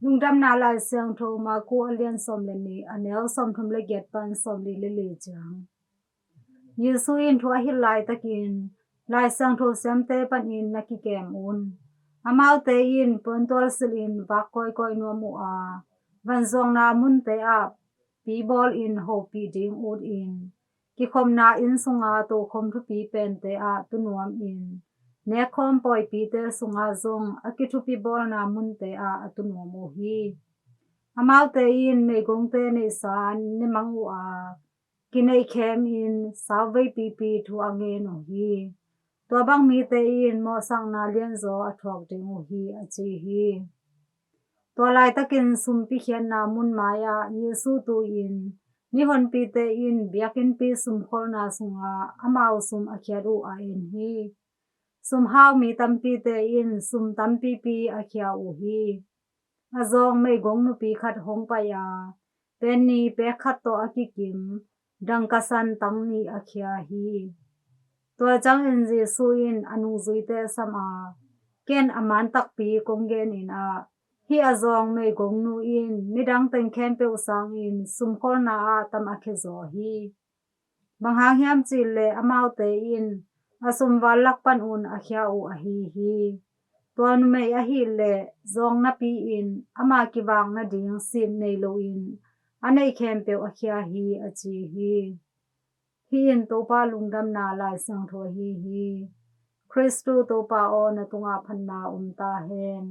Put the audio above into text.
lungdam na lai siang tho ma ku alian som le ni anel som thum le get pan som li le chang Yesu in thua hi lai takin lai sang tho sem te pan in naki kem un amau te in pon tol silin va koi no mu a van zong na mun te a pi bol in ho pi ding ud in ki khom na in sunga to khom thu pi pen te a tu nuam in ne khom poi pi te sunga zong aki thu pi bol na mun te a tu nuam mo hi amau te in me gong te ne san ne mangu a kinai khem in sawei pi pi thu ange no hi to bang mi te in mo sang na lian zo a thok ding ho hi a chi hi to lai takin sum pi khian na mun maya Yesu tu in ni hon pi te in biakin pi sum khol na sunga amau sum a khia ru a in hi sum hau mi tam pi te in sum tam pi pi a khia u hi azong mei gong nu pi khat hong pa ya pen ni pe khat to akikim dang kasan tang ni a khia hi to chang in Jesu in anu zui te sama ken aman tak pi kong gen in a hi azong mei gong nu in midang teng khen pe usang in sum kol na a tam a khe zo hi bang hang hiam chi le amau te in asum wal lak pan un a khia u a hi tuan mei a hi le zong na pi in ama ki wang na ding sin nei lo in anei khem pe a khia hi a chi hi in to pa lungdam na lai sang tho hi Christu to pa o na tunga phan na ta hen